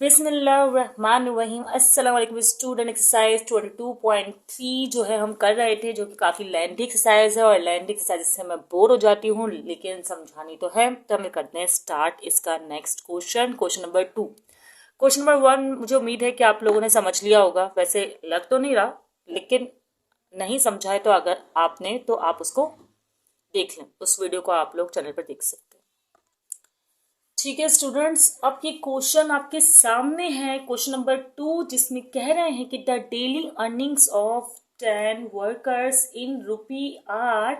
बिस्मिल्लाहिर्रहमानिर्रहीम। अस्सलाम वालेकुम स्टूडेंट। एक्सरसाइज 22.3 जो है हम कर रहे थे, जो कि काफ़ी लेंथी एक्सरसाइज है और लेंथी एक्सरसाइज से मैं बोर हो जाती हूँ, लेकिन समझानी तो है। तो हमें करते हैं स्टार्ट इसका next question number 2। Question number 1 मुझे उम्मीद है कि आप लोगों ने समझ लिया होगा, वैसे लग तो नहीं रहा, लेकिन नहीं समझा है तो अगर आपने तो आप उसको देख लें, उस वीडियो को आप लोग चैनल पर देख सकते हैं। ठीक है स्टूडेंट्स, अब ये क्वेश्चन आपके सामने है, क्वेश्चन नंबर 2, जिसमें कह रहे हैं कि the daily earnings of 10 workers in rupee are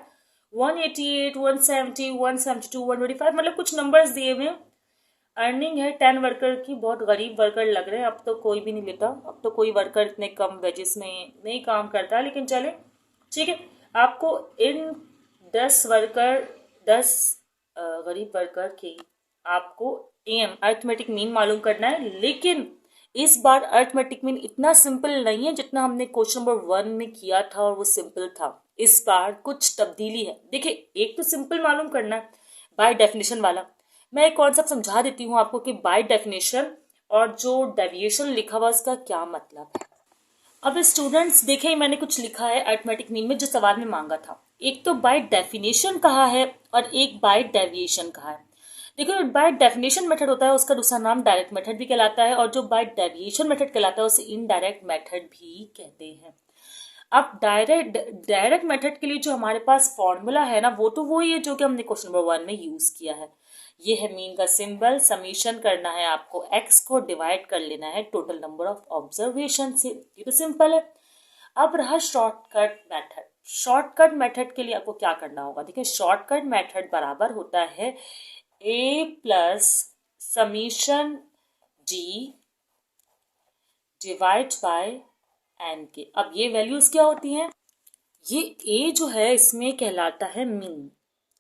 188, 170, 172, 125, मतलब कुछ नंबर्स दिए हुए हैं। अर्निंग है 10 वर्कर की, बहुत गरीब वर्कर लग रहे हैं, अब तो कोई भी नहीं लेता, अब तो कोई वर्कर इतने कम वेजेस में नहीं काम करता, लेकिन चले ठीक है। आपको इन 10 गरीब वर्कर की आपको एम अर्थमेटिक मीन मालूम करना है, लेकिन इस बार अर्थमेटिक मीन इतना सिंपल नहीं है जितना हमने क्वेश्चन नंबर 1 में किया था, और वो सिंपल था। इस बार कुछ तब्दीली है। देखिए, एक तो सिंपल मालूम करना है बाय डेफिनेशन वाला। मैं एक कॉन्सेप्ट समझा देती हूँ आपको कि बाय डेफिनेशन और जो डेविएशन लिखा हुआ उसका क्या मतलब है। अब स्टूडेंट्स देखें, मैंने कुछ लिखा है अर्थमेटिक मीन में जो सवाल में मांगा था। एक तो बाय डेफिनेशन कहा है और एक बाय डेविएशन कहा है। देखो, बाय डेफिनेशन मेथड होता है, उसका दूसरा नाम डायरेक्ट मेथड भी कहलाता है, और जो बाय डेविएशन मेथड कहलाता है उसे इनडायरेक्ट मेथड भी कहते हैं। अब डायरेक्ट मेथड के लिए जो हमारे पास फॉर्मूला है ना, वो तो वही है जो कि हमने क्वेश्चन नंबर 1 में यूज किया है। ये है मीन का सिंबल, समीशन करना है आपको, एक्स को डिवाइड कर लेना है टोटल नंबर ऑफ ऑब्जर्वेशन से। ये तो सिंपल है। अब रहा शॉर्टकट मेथड। शॉर्टकट मेथड के लिए आपको क्या करना होगा? देखिए, शॉर्टकट मेथड बराबर होता है A plus summation G divide by N के। अब ये वैल्यूज क्या होती हैं? ये ए जो है इसमें कहलाता है मीन,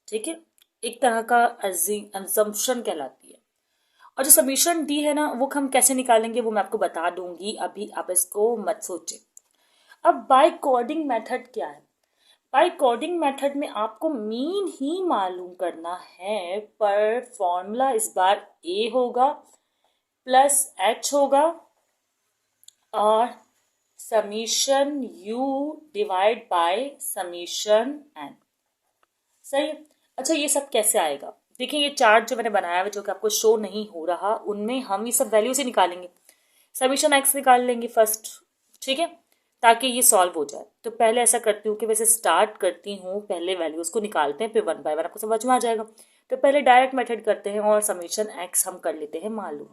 ठीक है, एक तरह का अजम्पशन कहलाती है। और जो समीशन डी है ना, वो हम कैसे निकालेंगे वो मैं आपको बता दूंगी, अभी आप इसको मत सोचें। अब बाय कोडिंग मेथड क्या है? बाय कोडिंग मेथड में आपको मीन ही मालूम करना है, पर फॉर्मूला इस बार ए होगा प्लस एच होगा और summation U divide by summation N. सही है। अच्छा, ये सब कैसे आएगा? देखिए, ये चार्ट जो मैंने बनाया है, जो कि आपको शो नहीं हो रहा, उनमें हम ये सब वैल्यू से निकालेंगे। समीशन एक्स निकाल लेंगे फर्स्ट, ठीक है, ताकि ये सॉल्व हो जाए। तो पहले ऐसा करती हूँ कि वैसे स्टार्ट करती हूँ, पहले वैल्यूज को निकालते हैं, फिर वन बाय वन आपको समझ में आ जाएगा। तो पहले डायरेक्ट मेथड करते हैं और समीशन एक्स हम कर लेते हैं मालूम।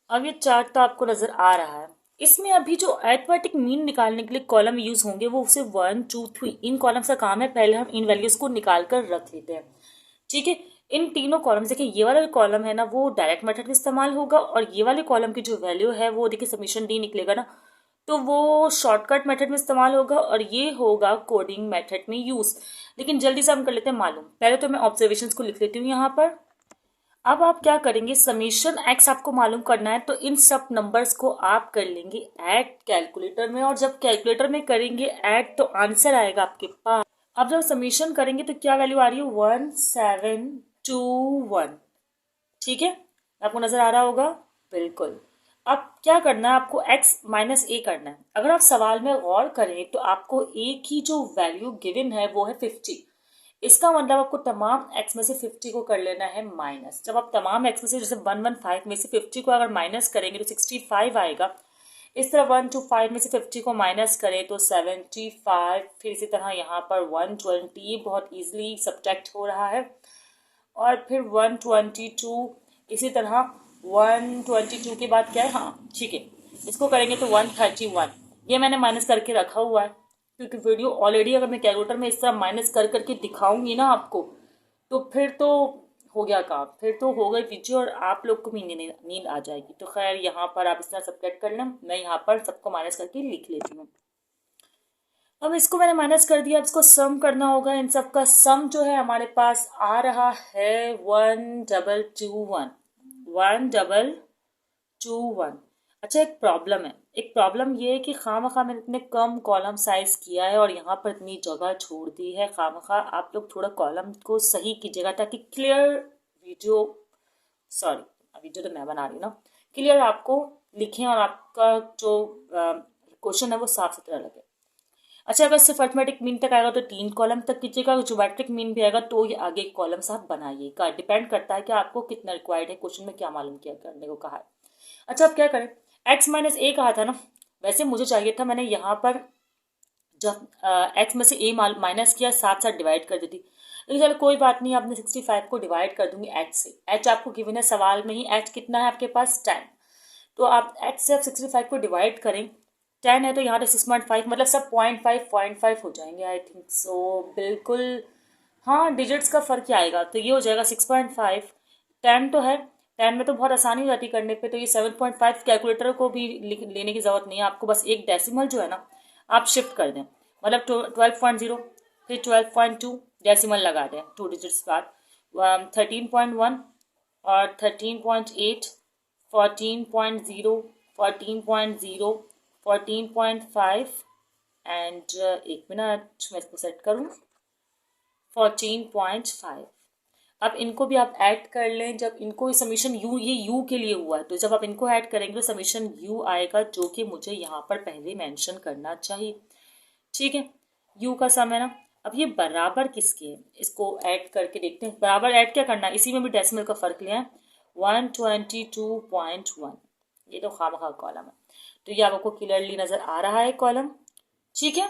अब ये चार्ट तो आपको नजर आ रहा है। इसमें अभी जो अरिथमेटिक मीन निकालने के लिए कॉलम यूज होंगे वो सिर्फ 1, 2, 3 इन कॉलम्स का काम है। पहले हम इन वैल्यूज को निकाल कर रख लेते हैं, ठीक है। इन तीनों कॉलम, देखिए ये वाला कॉलम है ना, वो डायरेक्ट मेथड में इस्तेमाल होगा, और ये वाले कॉलम की जो वैल्यू है वो देखिए समीशन डी निकलेगा ना, तो वो शॉर्टकट मेथड में इस्तेमाल होगा, और ये होगा कोडिंग मेथड में यूज। लेकिन जल्दी से हम कर लेते हैं मालूम। पहले तो मैं ऑब्जर्वेशन को लिख लेती हूँ यहाँ पर। अब आप क्या करेंगे, समीशन एक्स आपको मालूम करना है, तो इन सब नंबर्स को आप कर लेंगे ऐड कैलकुलेटर में, और जब कैलकुलेटर में करेंगे ऐड तो आंसर आएगा आपके पास। अब जब समीशन करेंगे तो क्या वैल्यू आ रही है? 1721, ठीक है, आपको नजर आ रहा होगा, बिल्कुल। अब क्या करना है आपको? x माइनस ए करना है। अगर आप सवाल में गौर करें तो आपको ए की जो वैल्यू गिवन है वो है 50। इसका मतलब आपको तमाम x में से 50 को कर लेना है माइनस। जब आप तमाम x में से, जैसे 115 में से 50 को अगर माइनस करेंगे तो 65 आएगा। इस तरह 125 में से 50 को माइनस करें तो 75, फिर इसी तरह यहाँ पर 120 बहुत इजीली सब्ट्रैक्ट हो रहा है, और फिर 122, इसी तरह 122 के बाद क्या है, हाँ ठीक है, इसको करेंगे तो 131। ये मैंने माइनस करके रखा हुआ है, क्योंकि वीडियो ऑलरेडी अगर मैं कैलकुलेटर में इस तरह माइनस कर करके दिखाऊंगी ना आपको, तो फिर तो हो गया काम, फिर तो हो गई वीडियो और आप लोग को भी नींद आ जाएगी। तो खैर, यहाँ पर आप इस तरह सब्ट्रैक्ट कर लें, मैं यहाँ पर सबको माइनस करके लिख लेती हूँ। अब इसको मैंने माइनस कर दिया, अब इसको सम करना होगा। इन सब का सम जो है हमारे पास आ रहा है 1221, 1221। अच्छा, एक प्रॉब्लम है। एक प्रॉब्लम ये है कि खामखा मैंने इतने कम कॉलम साइज किया है और यहाँ पर इतनी जगह छोड़ दी है। खामखा आप लोग थोड़ा कॉलम को सही कीजिएगा, ताकि क्लियर वीडियो, सॉरी वीडियो तो मैं बना रही हूँ ना, क्लियर आपको लिखें और आपका जो क्वेश्चन है वो साफ सुथरा लगे। अच्छा, अगर सिर्फ अर्थमेटिक मीन तक आएगा तो 3 कॉलम तक कीजिएगा, ज्योमेट्रिक मीन भी आएगा तो ये आगे कॉलम्स आप बनाइएगा। डिपेंड करता है कि आपको कितना रिक्वायर्ड है, क्वेश्चन में क्या मालूम किया करने को कहा है। अच्छा, अब क्या करें, x माइनस ए कहा था ना, वैसे मुझे चाहिए था, मैंने यहाँ पर जब x में से a माइनस किया साथ साथ डिवाइड कर देती, लेकिन चलो कोई बात नहीं, आपने 65 को डिवाइड कर दूंगी h से। h आपको गिवन है सवाल में ही, h कितना है आपके पास 10, तो आप h से आप 65 को डिवाइड करें, 10 है तो यहाँ पे 6.5 मतलब सब 0.5 हो जाएंगे आई थिंक सो, बिल्कुल हाँ, डिजिट्स का फर्क ही आएगा, तो ये हो जाएगा 6.5। 10 तो है, 10 में तो बहुत आसानी हो जाती करने पे, तो ये 7.5 कैलकुलेटर को भी लेने की जरूरत नहीं है आपको, बस एक डेसिमल जो है ना आप शिफ्ट कर दें, मतलब 12.0 फिर 12.2 डेसिमल लगा दें 2 डिजिट्स बाद, 13.1 और 13.8, 14.0, 14.0, 14.5 एंड एक मिनट मैं इसको सेट करूँ, 14.5। अब इनको भी आप ऐड कर लें, जब इनको समीशन u, ये u के लिए हुआ है, तो जब आप इनको ऐड करेंगे तो समीशन u आएगा, जो कि मुझे यहाँ पर पहले मेंशन करना चाहिए। ठीक है, u का सम है ना। अब ये बराबर किसके है, इसको ऐड करके देखते हैं। बराबर ऐड क्या करना है, इसी में भी डेसिमल का फर्क लिया है, 122.1, ये तो खामखा कॉलम है, तो ये आपको क्लियरली नजर आ रहा है कॉलम। ठीक है,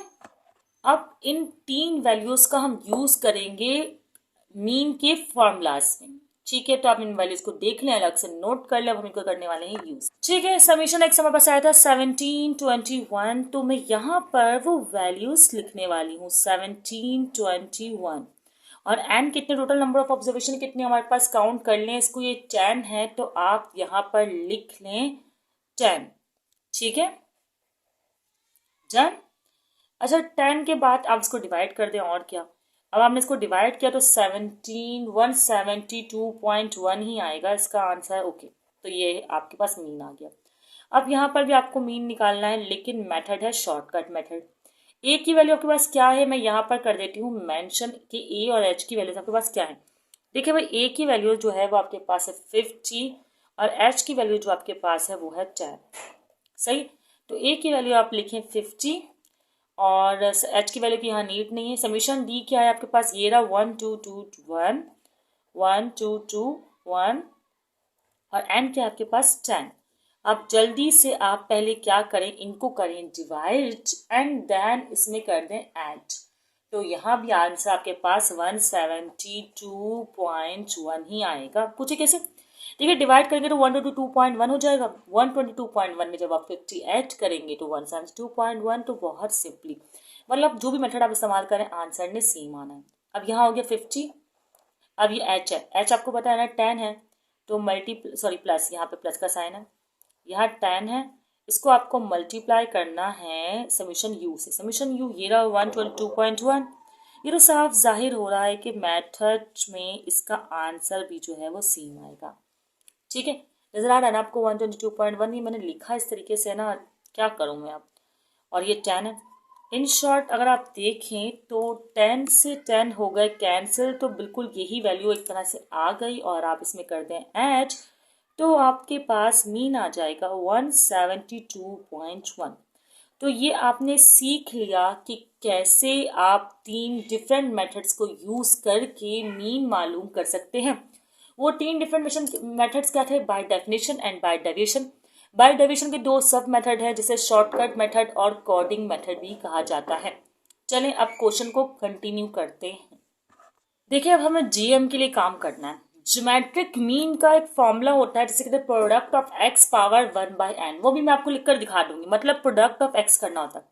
अब इन 3 वैल्यूज का हम यूज करेंगे मीन के फॉर्मूलाज में। ठीक है, तो आप इन वैल्यूज को देख लें, अलग से नोट कर लें, अब हम इनको करने वाले हैं यूज। ठीक है, समीशन एक समय पास आया था 1721, तो मैं यहाँ पर वो वैल्यूज लिखने वाली हूँ 1721, और एंड कितने टोटल नंबर ऑफ ऑब्जर्वेशन कितने हमारे पास, काउंट कर लें इसको, ये 10 है तो आप यहाँ पर लिख लें 10। ठीक है, डन। अच्छा, 10 के बाद आप इसको डिवाइड कर दें, और क्या, अब आपने इसको डिवाइड किया तो 172.1 ही आएगा इसका आंसर। ओके, तो ये आपके पास मीन आ गया। अब यहाँ पर भी आपको मीन निकालना है, लेकिन मेथड है शॉर्टकट मेथड। ए की वैल्यू आपके पास क्या है, मैं यहाँ पर कर देती हूँ मेंशन कि ए और एच की वैल्यूज आपके पास क्या है। देखिए भाई, ए की वैल्यू जो है वो आपके पास है 50 और एच की वैल्यू जो आपके पास है वो है 10। सही, तो ए की वैल्यू आप लिखें 50 और एच की वैल्यू की यहाँ नीड नहीं है। समीशन डी क्या है आपके पास, ये रहा 1221, 1221 और एन क्या है आपके पास 10। अब जल्दी से आप पहले क्या करें, इनको करें डिवाइड एंड देन इसमें कर दें ऐड, तो यहाँ भी आंसर आपके पास 172.1 ही आएगा। पूछे कैसे, देखिए डिवाइड करेंगे तो 122.1 हो जाएगा, 122.1 में जब आप 50 ऐड करेंगे तो 172.1, तो बहुत सिंपली, मतलब जो भी मेथड आप इस्तेमाल करें आंसर ने सेम आना है। अब यहाँ हो गया 50, अब ये एच है, एच आपको पता है ना 10 है, तो प्लस, यहाँ पे प्लस का साइन है, यहाँ 10 है, इसको आपको मल्टीप्लाई करना है समीशन यू से। समीशन यू ये रहा 122.1, ये तो साफ जाहिर हो रहा है कि मेथड में इसका आंसर भी जो है वो सेम आएगा। ठीक है, नजर आ रहा है ना आपको 122.1, ही मैंने लिखा इस तरीके से ना, क्या करूँ मैं अब, और ये 10 है। इन शॉर्ट अगर आप देखें तो 10 से 10 हो गए कैंसिल, तो बिल्कुल यही वैल्यू एक तरह से आ गई, और आप इसमें कर दें ऐड तो आपके पास मीन आ जाएगा 172.1। तो ये आपने सीख लिया कि कैसे आप 3 डिफरेंट मेथड्स को यूज करके मीन मालूम कर सकते हैं। वो 3 डिफरेंट मेथड्स क्या थे, by definition and by deviation. By deviation के 2 सब मेथड है, जिसे शॉर्टकट मेथड और कोडिंग मेथड भी कहा जाता है। चलें अब क्वेश्चन को कंटिन्यू करते हैं। देखिए, अब हमें जीएम के लिए काम करना है। ज्योमेट्रिक मीन का एक फॉर्मूला होता है जिसे कहते हैं product of x power 1/n, वो भी मैं आपको लिखकर दिखा दूंगी, मतलब प्रोडक्ट ऑफ एक्स करना होता है।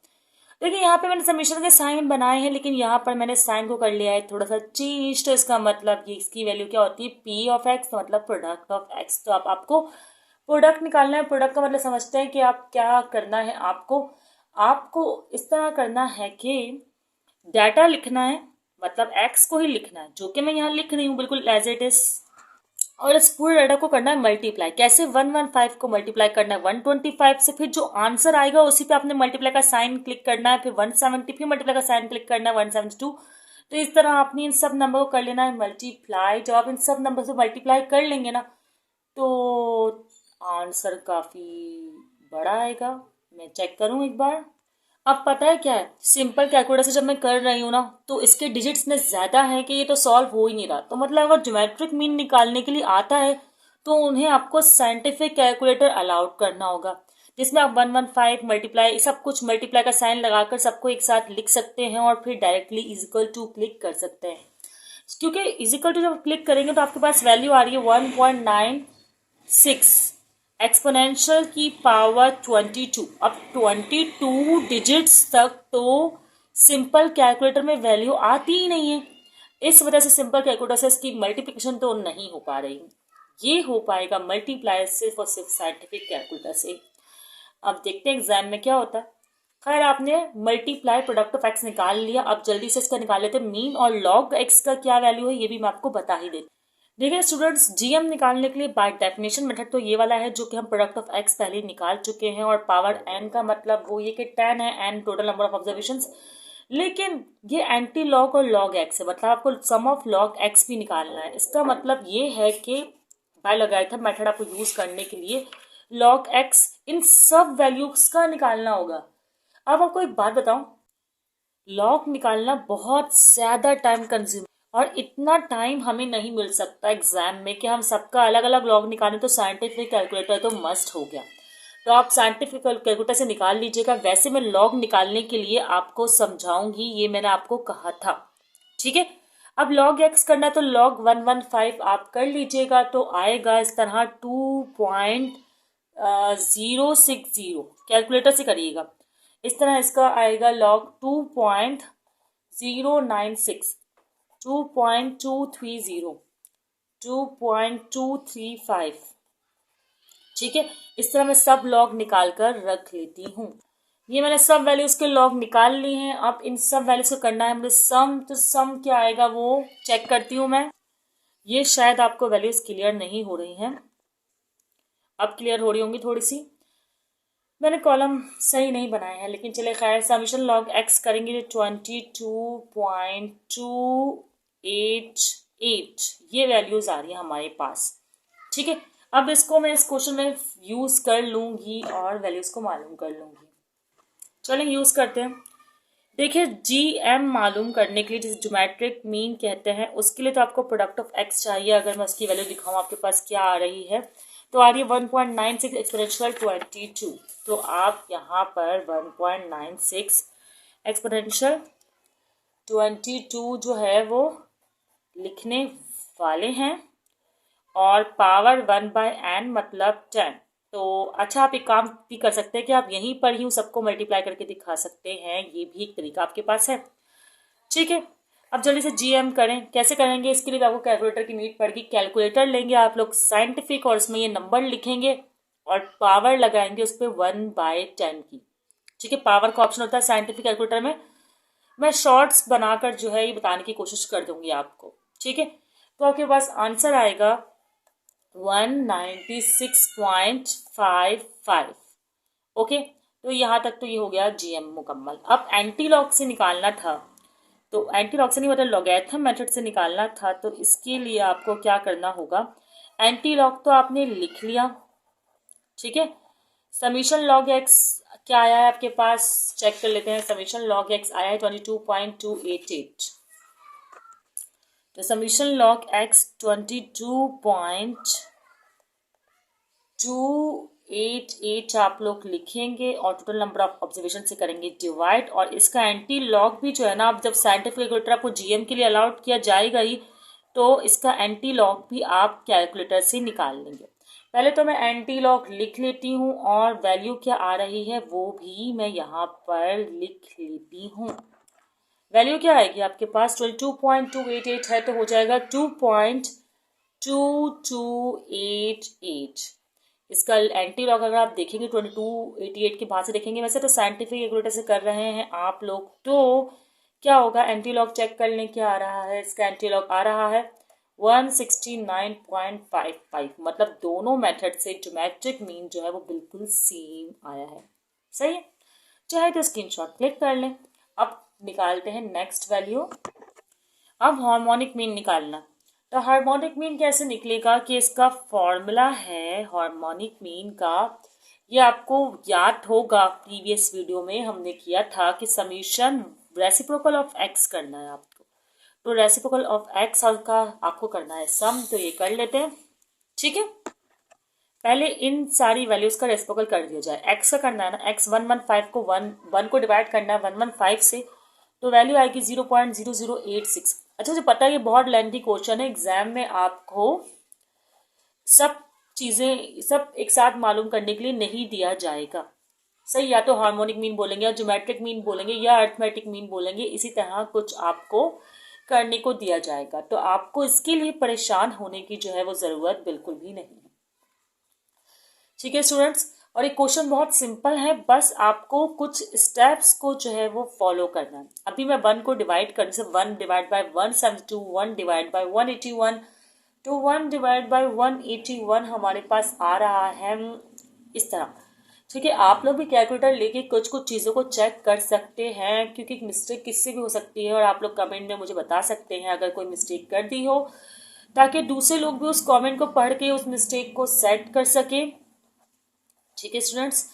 देखिए यहाँ पे मैंने समीशन के साइन बनाए हैं, लेकिन यहाँ पर मैंने साइन को कर लिया है थोड़ा सा चेंज, तो इसका मतलब ये इसकी वैल्यू क्या होती है, पी ऑफ एक्स, मतलब प्रोडक्ट ऑफ एक्स। तो आपको प्रोडक्ट निकालना है। प्रोडक्ट का मतलब समझते हैं कि आप क्या करना है, आपको इस तरह करना है कि डाटा लिखना है, मतलब एक्स को ही लिखना है, जो कि मैं यहाँ लिख रही हूँ बिल्कुल एज इट इज, और इस पूरे डाटा को करना है मल्टीप्लाई। कैसे, 115 को मल्टीप्लाई करना है 125 से, फिर जो आंसर आएगा उसी पे आपने मल्टीप्लाई का साइन क्लिक करना है, फिर 170, फिर मल्टीप्लाई का साइन क्लिक करना है 172। तो इस तरह आपने इन सब नंबर को कर लेना है मल्टीप्लाई। जब आप इन सब नंबर से मल्टीप्लाई कर लेंगे ना, तो आंसर काफ़ी बड़ा आएगा। मैं चेक करूं एक बार। अब पता है क्या है, सिंपल कैलकुलेटर से जब मैं कर रही हूँ ना तो इसके डिजिट्स इतने ज़्यादा हैं कि ये तो सॉल्व हो ही नहीं रहा। तो मतलब अगर ज्योमेट्रिक मीन निकालने के लिए आता है तो उन्हें आपको साइंटिफिक कैलकुलेटर अलाउड करना होगा, जिसमें आप 115 मल्टीप्लाई सब कुछ मल्टीप्लाई का साइन लगाकर सबको एक साथ लिख सकते हैं और फिर डायरेक्टली इजिकल टू क्लिक कर सकते हैं। क्योंकि इजिकल टू जब क्लिक करेंगे तो आपके पास वैल्यू आ रही है 1.96 एक्सपोनेंशियल की पावर 22। अब 22 डिजिट्स तक तो सिंपल कैलकुलेटर में वैल्यू आती ही नहीं है। इस वजह से सिंपल कैलकुलेटर से इसकी मल्टीप्लिकेशन तो नहीं हो पा रही। ये हो पाएगा मल्टीप्लाई सिर्फ और सिर्फ साइंटिफिक कैलकुलेटर से। अब देखते हैं एग्जाम में क्या होता है। खैर, आपने मल्टीप्लाई प्रोडक्ट ऑफ एक्स निकाल लिया। अब जल्दी से इसका निकाल लेते हैं मीन और लॉग एक्स का क्या वैल्यू है ये भी मैं आपको बता ही देती। देखिए स्टूडेंट्स, जीएम निकालने के लिए बाय डेफिनेशन मेथड तो ये वाला है जो कि हम प्रोडक्ट ऑफ एक्स पहले ही निकाल चुके हैं, और पावर एन का मतलब वो ये कि 10 है, N total number of observations. लेकिन ये एंटी लॉग और लॉग एक्स है, मतलब आपको सम ऑफ लॉग एक्स भी निकालना है। इसका मतलब ये है कि बाय लॉगरिथम मेथड आपको यूज करने के लिए लॉग एक्स इन सब वैल्यूज का निकालना होगा। अब आपको एक बात बताऊं, लॉग निकालना बहुत ज्यादा टाइम कंज्यूम और इतना टाइम हमें नहीं मिल सकता एग्जाम में कि हम सबका अलग अलग लॉग निकालें। तो साइंटिफिक कैलकुलेटर तो मस्ट हो गया। तो आप साइंटिफिक कैलकुलेटर से निकाल लीजिएगा। वैसे मैं लॉग निकालने के लिए आपको समझाऊंगी, ये मैंने आपको कहा था, ठीक है। अब लॉग एक्स करना है तो लॉग 115 आप कर लीजिएगा, तो आएगा इस तरह 2.060। कैलकुलेटर से करिएगा। इस तरह इसका आएगा लॉग 2.096, 2.230, 2.235, ठीक है। इस तरह मैं सब लॉग निकाल कर रख लेती हूँ। ये मैंने सब वैल्यूज के लॉग निकाल ली हैं। अब इन सब वैल्यूज को करना है मुझे सम। तो सम क्या आएगा वो चेक करती हूँ मैं। ये शायद आपको वैल्यूज क्लियर नहीं हो रही हैं, अब क्लियर हो रही होंगी थोड़ी सी। मैंने कॉलम सही नहीं बनाए हैं, लेकिन चले खैर। समीशन लॉग एक्स करेंगे तो 22.288 ये वैल्यूज आ रही है हमारे पास, ठीक है। अब इसको मैं इस क्वेश्चन में यूज कर लूंगी और वैल्यूज को मालूम कर लूंगी। चलें यूज करते हैं। देखिए, जी एम मालूम करने के लिए, जिसे ज्योमेट्रिक मीन कहते हैं, उसके लिए तो आपको प्रोडक्ट ऑफ एक्स चाहिए। अगर मैं उसकी वैल्यू दिखाऊं आपके पास क्या आ रही है, तो आ रही है 1.96 एक्सपोनेंशियल 22। तो आप यहाँ पर 1.96 एक्सपोनेंशियल 22 जो है वो लिखने वाले हैं, और पावर 1/n मतलब 10। तो अच्छा, आप एक काम भी कर सकते हैं कि आप यहीं पर ही सबको मल्टीप्लाई करके दिखा सकते हैं। ये भी एक तरीका आपके पास है, ठीक है। अब जल्दी से जीएम करें। कैसे करेंगे, इसके लिए आपको कैलकुलेटर की नीड पड़ेगी। कैलकुलेटर लेंगे आप लोग साइंटिफिक, और उसमें ये नंबर लिखेंगे और पावर लगाएंगे उस पर 1/10 की, ठीक है। पावर का ऑप्शन होता है साइंटिफिक कैलकुलेटर में। मैं शॉर्ट्स बनाकर जो है ये बताने की कोशिश कर दूंगी आपको, ठीक है। तो आपके पास आंसर आएगा 196.55। ओके, तो यहाँ तक तो ये हो गया जीएम मुकम्मल। अब एंटी लॉग से निकालना था, तो एंटी लॉग से नहीं मतलब लॉगैरिथम मेथड से निकालना था। तो इसके लिए आपको क्या करना होगा, एंटी लॉग तो आपने लिख लिया, ठीक है। समीशन लॉग एक्स क्या आया है आपके पास, चेक कर लेते हैं। समीशन लॉग एक्स आया है 22.288। तो समीशन लॉग एक्स 22.288 आप लोग लिखेंगे और टोटल नंबर ऑफ ऑब्जर्वेशन से करेंगे डिवाइड। और इसका एंटी लॉग भी जो है ना, अब जब साइंटिफिक कैलकुलेटर आपको जीएम के लिए अलाउड किया जाएगा ही, तो इसका एंटी लॉग भी आप कैलकुलेटर से निकाल लेंगे। पहले तो मैं एंटी लॉग लिख लेती हूँ और वैल्यू क्या आ रही है वो भी मैं यहाँ पर लिख लेती हूँ। वैल्यू क्या आएगी आपके पास, 22.288 है तो हो जाएगा 2.2288। इसका एंटी लॉग अगर आप देखेंगे 2288 के बाद से देखेंगे, वैसे तो साइंटिफिक कैलकुलेटर से कर रहे हैं आप लोग, तो क्या होगा, एंटी लॉग चेक कर लें क्या आ रहा है। इसका एंटी लॉग आ रहा है 169.55। मतलब दोनों मेथड से ज्योमेट्रिक मीन जो है वो बिल्कुल सेम आया है, सही है। चाहे तो स्क्रीनशॉट क्लिक कर लें। अब निकालते हैं नेक्स्ट वैल्यू। अब हार्मोनिक मीन निकालना, तो हार्मोनिक मीन कैसे निकलेगा कि इसका फॉर्मूला है हार्मोनिक मीन का, ये आपको याद होगा प्रीवियस वीडियो में हमने किया था कि समीशन रेसिप्रोकल ऑफ एक्स करना है आपको। तो रेसिप्रोकल ऑफ एक्स का आपको करना है सम, तो ये कर लेते हैं। ठीक है, पहले इन सारी वैल्यूज का रेसिप्रोकल कर दिया जाए। एक्स का करना है ना, एक्स 115 को 1 को डिवाइड करना है 115 से, तो वैल्यू आएगी 0.0086। अच्छा, मुझे पता है ये बहुत लेंथी क्वेश्चन है, एग्जाम में आपको सब चीजें सब एक साथ मालूम करने के लिए नहीं दिया जाएगा। सही, या तो हार्मोनिक मीन बोलेंगे या ज्योमेट्रिक मीन बोलेंगे या अरिथमेटिक मीन बोलेंगे, इसी तरह कुछ आपको करने को दिया जाएगा। तो आपको इसके लिए परेशान होने की जो है वो जरूरत बिल्कुल भी नहीं है। ठीक है स्टूडेंट्स, और ये क्वेश्चन बहुत सिंपल है, बस आपको कुछ स्टेप्स को जो है वो फॉलो करना है। अभी मैं 1 को डिवाइड करने से 1 डिवाइड बाय 172, 1 डिवाइड बाय 181 तो 1 डिवाइड बाय 181 हमारे पास आ रहा है इस तरह। ठीक है, आप लोग भी कैलकुलेटर लेके कुछ कुछ चीज़ों को चेक कर सकते हैं, क्योंकि मिस्टेक किससे भी हो सकती है, और आप लोग कमेंट में मुझे बता सकते हैं अगर कोई मिस्टेक कर दी हो, ताकि दूसरे लोग भी उस कमेंट को पढ़ के उस मिस्टेक को सेट कर सके। ठीक है स्टूडेंट्स,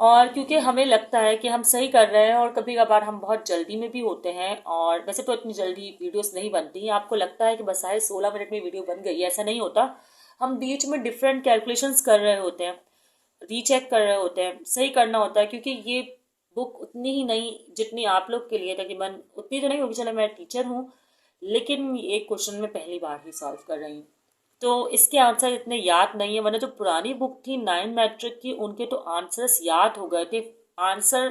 और क्योंकि हमें लगता है कि हम सही कर रहे हैं और कभी कभार हम बहुत जल्दी में भी होते हैं, और वैसे तो इतनी जल्दी वीडियोस नहीं बनती हैं, आपको लगता है कि बस आए 16 मिनट में वीडियो बन गई, ऐसा नहीं होता। हम बीच में डिफरेंट कैलकुलेशंस कर रहे होते हैं, रीचेक कर रहे होते हैं, सही करना होता है, क्योंकि ये बुक उतनी ही नहीं जितनी आप लोग के लिए तकरीबन उतनी तो नहीं होगी, चलो मैं टीचर हूँ, लेकिन ये क्वेश्चन मैं पहली बार ही सॉल्व कर रही हूँ, तो इसके आंसर इतने याद नहीं है। वरना जो पुरानी बुक थी 9 मैट्रिक की, उनके तो आंसर्स याद हो गए थे, आंसर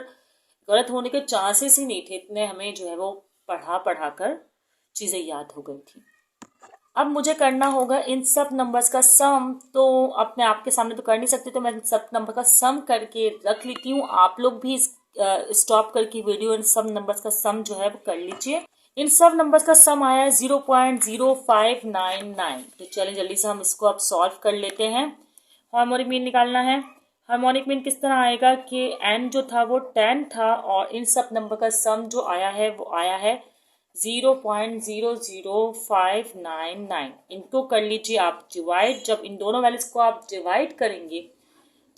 गलत होने के चांसेस ही नहीं थे, इतने हमें जो है वो पढ़ा पढ़ा कर चीज़ें याद हो गई थी। अब मुझे करना होगा इन सब नंबर्स का सम, तो अपने आपके सामने तो कर नहीं सकती, तो मैं सब नंबर का सम करके रख लेती हूँ। आप लोग भी स्टॉप करके वीडियो इन सब नंबर्स का सम जो है वो कर लीजिए। इन सब नंबर्स का सम आया है 0.0599। तो चलिए जल्दी से हम इसको अब सॉल्व कर लेते हैं। हार्मोनिक मीन निकालना है। हार्मोनिक मीन किस तरह आएगा कि n जो था वो 10 था, और इन सब नंबर का सम जो आया है वो आया है 0.00599। इनको कर लीजिए आप डिवाइड। जब इन दोनों वैल्यूज को आप डिवाइड करेंगे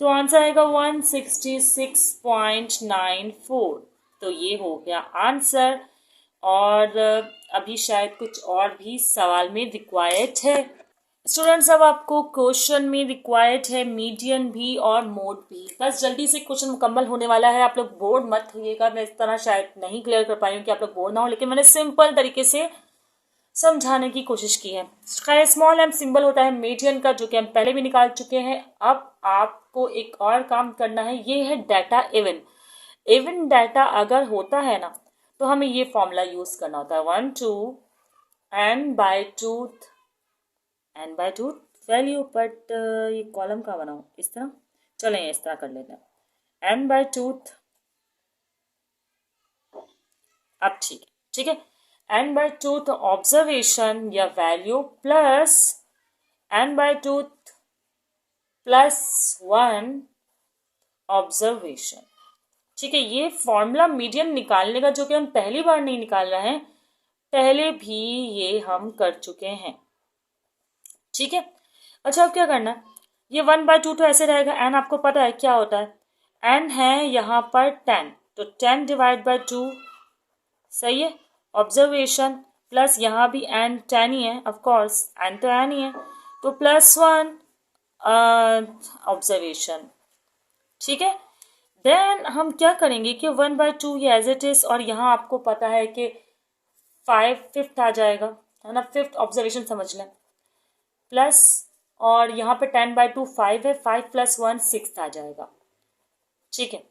तो आंसर आएगा 166.94। तो ये हो गया आंसर। और अभी शायद कुछ और भी सवाल में रिक्वायर्ड है स्टूडेंट्स। अब आपको क्वेश्चन में रिक्वायर्ड है मीडियन भी और मोड भी। बस जल्दी से क्वेश्चन मुकम्मल होने वाला है, आप लोग बोर्ड मत होइएगा। मैं इस तरह शायद नहीं क्लियर कर पाई हूँ कि आप लोग बोर्ड ना हो, लेकिन मैंने सिंपल तरीके से समझाने की कोशिश की है। खैर, स्मॉल एम सिंबल होता है मीडियन का, जो कि हम पहले भी निकाल चुके हैं। अब आपको एक और काम करना है, ये है डाटा इवन। इवन डाटा अगर होता है ना, तो हमें ये फॉर्मूला यूज करना होता है 1 to n by 2 value. But ये कॉलम का बनाऊं इस तरह, चलें इस तरह कर लेते हैं n by 2। अब ठीक है n by 2 ऑब्जर्वेशन या value plus n by 2 plus 1 observation. ठीक है, ये फॉर्मूला मीडियन निकालने का, जो कि हम पहली बार नहीं निकाल रहे हैं, पहले भी ये हम कर चुके हैं। ठीक है, अच्छा अब क्या करना है, ये 1/2 तो ऐसे रहेगा। एन आपको पता है क्या होता है, एन है यहाँ पर 10, तो 10 डिवाइड बाय 2 सही है। ऑब्जर्वेशन प्लस यहाँ भी एन 10 ही है, ऑफ कोर्स एन तो एन ही है, तो प्लस 1 ऑब्जर्वेशन। ठीक है, देन हम क्या करेंगे कि 1/2 ये एज इट इज, और यहाँ आपको पता है कि 5/5 आ जाएगा, है ना, 5th ऑब्जर्वेशन समझ लें, प्लस, और यहाँ पे 10/2 5 है, 5 + 1 6 आ जाएगा। ठीक है,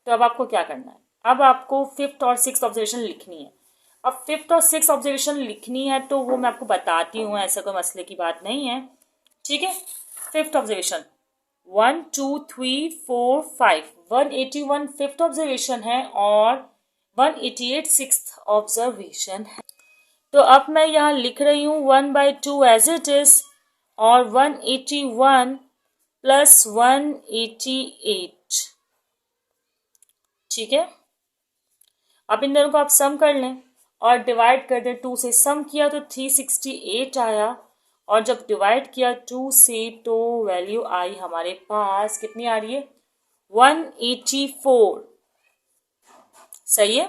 तो अब आपको क्या करना है, अब आपको 5th और 6th ऑब्जर्वेशन लिखनी है। अब 5th और 6th ऑब्जर्वेशन लिखनी है तो वो मैं आपको बताती हूँ, ऐसा कोई मसले की बात नहीं है। ठीक है, 5th ऑब्जर्वेशन 1 2 3 4 5 181 5th ऑब्जर्वेशन है, और 188 6th ऑब्जर्वेशन है। तो अब मैं यहाँ लिख रही हूँ 1/2 एज इट इज, और 181 प्लस 188। ठीक है, अब इन दोनों को आप सम कर लें, और डिवाइड कर दें 2 से, सम किया तो 368 आया, और जब डिवाइड किया 2 से तो वैल्यू आई हमारे पास कितनी आ रही है, 184। सही है।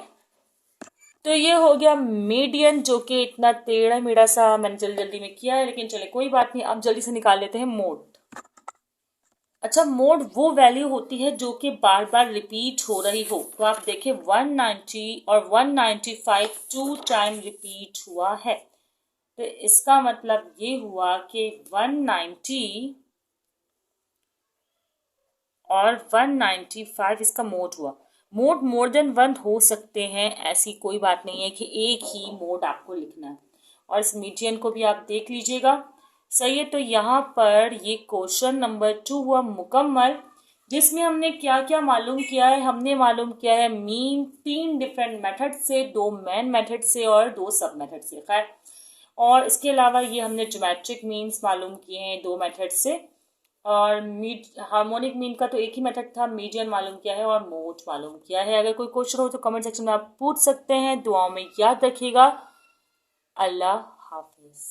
तो ये हो गया मीडियन, जो कि इतना टेढ़ा मेढ़ा सा मैंने जल्दी जल्दी में किया है, लेकिन चले कोई बात नहीं। अब जल्दी से निकाल लेते हैं मोड। अच्छा, मोड वो वैल्यू होती है जो कि बार बार रिपीट हो रही हो। तो आप देखें 190 और 195 2 टाइम रिपीट हुआ है, तो इसका मतलब ये हुआ कि 190 और 195 इसका मोड हुआ। मोड मोर देन 1 हो सकते हैं, ऐसी कोई बात नहीं है कि एक ही मोड आपको लिखना है। और इस मीडियन को भी आप देख लीजिएगा। सही है। तो यहाँ पर ये क्वेश्चन नंबर 2 हुआ मुकम्मल, जिसमें हमने क्या क्या मालूम किया है। हमने मालूम किया है मीन 3 डिफरेंट मेथड से, 2 मेन मेथड से और 2 सब मेथड से। खैर, और इसके अलावा ये हमने ज्योमेट्रिक मीन्स मालूम किए हैं 2 मेथड से, और हार्मोनिक मीन का तो एक ही मेथड था, मीडियन मालूम किया है और मोड मालूम किया है। अगर कोई क्वेश्चन हो तो कमेंट सेक्शन में आप पूछ सकते हैं। दुआओं में याद रखिएगा। अल्लाह हाफिज।